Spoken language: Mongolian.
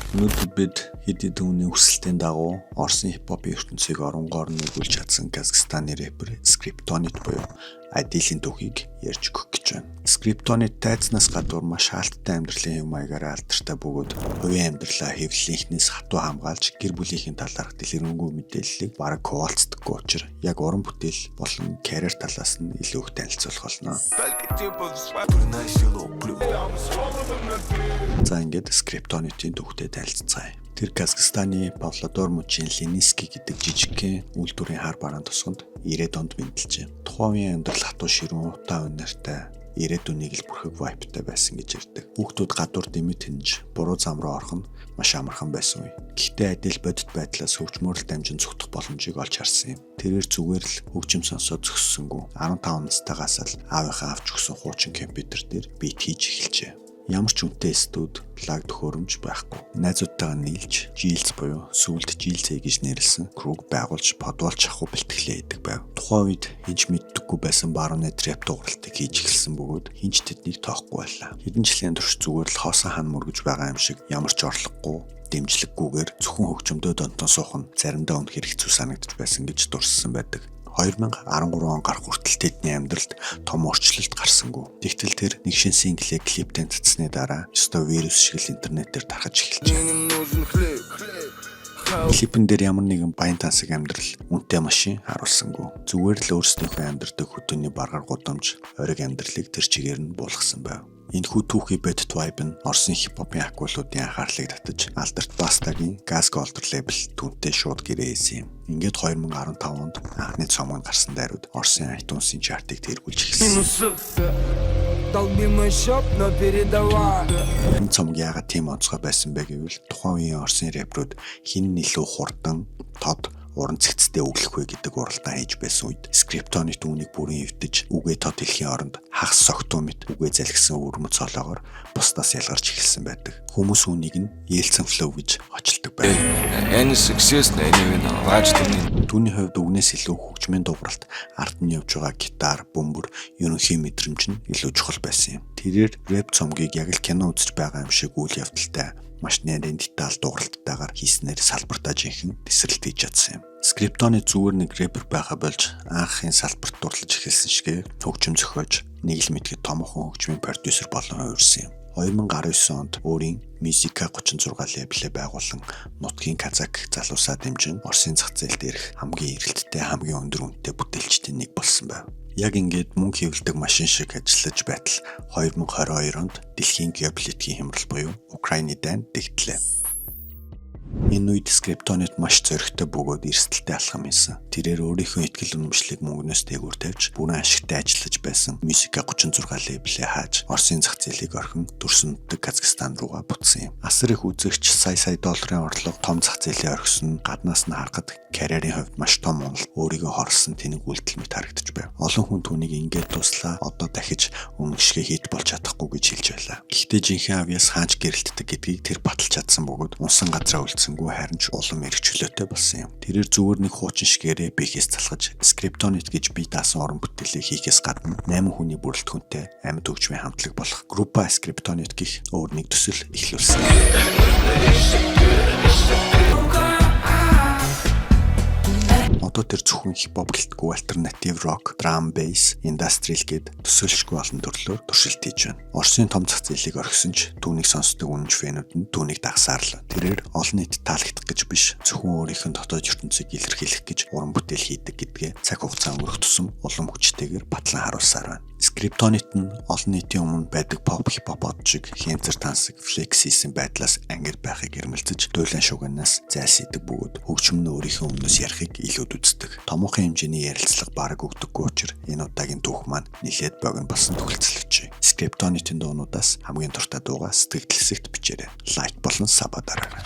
Өнөөдөр бид хэд хэдэн хүний хүсэлтийн дагуу Орсын хипхопын ертөнцийг оронгоор нэгүүлж чадсан Казахстаны рэпер Скриптонит буюу Адилийн түүхийг ярьж өгөх гэж байна. Скриптонит тайзнаас гадуур маш хаалттай амьдралын хэв маягаар алдартай бөгөөд хувийн амьдралаа хэвлэлийнхнээс хатуу хамгаалж гэр бүлийнхээ талаарх дэлгэрэнгүй мэдээллийг бараг хуваалцдаггүй учраас яг уран бүтээл болон карьер талаас нь илүү их танилцуулах болно. За ингээд Скриптонитын түүхтэй танилццгаая. Тэр Казахстаны Павлодар мужийн Ленинский гэдэг жижигхэн үйлдвэрийн хар бараан тусганд 90-ад онд мэндэлжээ. Тухайн үеийн амьдрал хатуу ширүүн утаа өнөртэй ирээдүйнийг л бүрхэг вайптай байсан гэж ярьдаг. Хүүхдүүд гадуур дэмэд хинж буруу зам руу орох нь маш амархан байсан үе. Гэхдээ Адил бодит байдлаас хөгжмөөр л дамжин зүгтэх боломжийг олж харсан юм. Тэрээр зүгээр л хөгжим сонсоод зөкссөнгүү 15 настайгаас л аавынхаа авч өгсөн хуучин компьютер дээр бит хийж эхэлжээ. Ямар ч үнэтэй студ, лаг төхөөрөмж байхгүй. Найзуудтайгаа нийлж, жилз буюу сүлд жилзээ гэж нэрлсэн круг байгуулж, подвалж авах бэлтгэлээ хийдэг байв. Тухайн үед хинч мэддэггүй байсан барууны трэп дууралтыг хийж эхэлсэн бөгөөд хинч тэднийг тоохгүй байлаа. Хэдэн жилийн турш зүгээр л хоосон хан мөргөж байгаа юм шиг ямар ч орлогогүй, дэмжлэггүйгээр зөвхөн хөгжмөдөө донтон суух нь заримдаа үнэхээр хэцүү санагдаж байсан гэж дурссан байдаг. 2013 он гарах хүртэл тэдний амьдралд том өөрчлөлт гарсангүй. Тэгтэл тэр нэг шин синглээ клиптэй цэцсны дараа ёстой вирус шиг л интернетээр тархаж эхэлжээ. Клипэн дээр ямар нэгэн баян тансаг амьдрал, үнэтэй машин харуулсангүй. Зүгээр л өөрсдийнхөө амьдардаг хөдөөний баргаар гудамж, ориг амьдралыг тэр чигээр нь буулгасан байв. Энэхүү түүхий бодит вайб нь Орсын хипхопын акулуудын анхаарлыг татаж Алдарт Бастагийн Gaz Gold лейбл түүнтэй шууд гэрээсэн юм. Ингээд 2015 онд анхны цомгонд гарсан дайрууд Орсын iTunes-ийн чартыг тэргүүлж эхэлсэн. Энэ цомог яагаад тийм онцгой байсан бэ гэвэл тухайн үеийн Орсын рэперүүд хин илүү хурдан, тод уран цэгцтэй өглөх вэ гэдэг уралдаан хийж байсан үед Скриптонит үүнийг бүрэн эвдэж үгээ тод хэлхийн оронд хагас согтуу мэт үгээ залгсан өрмөц цолоогоор бусдаас ялгарч эхэлсэн байдаг. Хүмүүс үүнийг нь Yeltsin flow гэж очилдог байв. Түүний хувьд үгнээс илүү хөгжмийн дууралт ард нь явж байгаа гитар, бөмбөр, ерөнхий мэдрэмж нь илүү чухал байсан юм. Тэрээр рэп цомгийг яг л кино үзэж байгаа юм шиг үйл явдалтай маш нэрийн деталь дууралттайгаар хийснээр салбартаа жинхэнэ тесрэлт хийж чадсан юм. Скриптоны зүгээр нэг рэпер байха болж анхын салбарт дурлаж эхэлсэн шигээ хөгжим зохиож нэг л мэдхэд томоохон хөгжмийн продюсер болон хувирсан юм. 2019 онд өөрийн Musica 36 лейблээ байгуулан нутгийн казак залуусаа дэмжин Орсын зах зээлд ирэх хамгийн эрэлттэй, хамгийн өндөр үнэтэй бүтээлчдийн нэг болсон байв. Яг ингээд мөнгө хэвлэдэг машин шиг ажиллаж байтал 2022 онд дэлхийн геополитикийн хямрал буюу Украины дайнд дэгтлээ. Энэ үед Скриптонит маш зоригтой бөгөөд эрсдэлтэй алхам хийсэн. Тэрээр өөрийнхөө ихтгэл үнэмшлийг мөнгнөөс дээгүүр тавьж бүрэн ашигтай ажиллаж байсан Musica 36 лейблээ хааж Орсын зах зээлийг орхин төрсөндөг Казахстан руугаа буцсан юм. Асар их үзэгч сая долларын орлого том зах зээлийн орхисон гаднаас нь харахад карьерийн хувьд маш том унал өөрийгөө хорлсон тэнэг үйлдэл мэт харагдаж байв. Олон хүн түүнийг ингээд туслаа одоо дахиж өмнө шигээ хийт болж чадахгүй гэж хэлж байлаа. Гэхдээ жинхэнэ авьяас хаанч гэрэлтдэг гэдгийг тэр баталж чадсан бөгөөд унсан газраа үлдсэнгүй харин ч улам эрх чөлөөтэй болсон юм. Тэрээр зүгээр нэг хуучин шигээрээ бихээс залхаж Скриптонит гэж бие даасан орон бүтээлээ хийхээс гадна 8 хүний бүрэлдэхүүнтэй амьд хөгжмийн хамтлаг болох группа Скриптонит гэх өөр нэг төсөл эхлүүлсэн. Одоо тэр зөвхөн хипхоп гэлтгүй альтернатив рок, драм, бейс, индастриал гэд төсөөлшгүй олон төрлөөр туршилт хийж байна. Орсын том зах зээлийг орхисон ч түүнийг сонсдог үнэнч фэнүүд нь түүнийг дагсаарлаа. Тэрээр олон нийтэд таалагдах гэж биш, зөвхөн өөрийнх нь дотоод ертөнцийг илэрхийлэх гэж уран бүтээл хийдэг гэдгээ цаг хугацаа өнгөрөх тусам улам хүчтэйгээр батлан харуулсаар байна. Скриптонит нь олон нийтийн өмнө байдаг pop хипхоп од шиг хэмцэр тансаг флекс хийсэн байдлаас ангир байхыг эрмэлзэж дуйлан шуганаас зайлсхийдэг бөгөөд хөгжим нь өөрийнхөө өмнөөс ярихыг илүүд үздэг. Томоохон хэмжээний ярилцлага бараг өгдөггүй учраас энэ удаагийн түүх маань нэлээд богино болсон төгөлцөлж. Скриптонитын дуунуудаас хамгийн дуртай дуугаа сэтгэл хэсэгт бичээрэй. Лайк болон саба дараарай.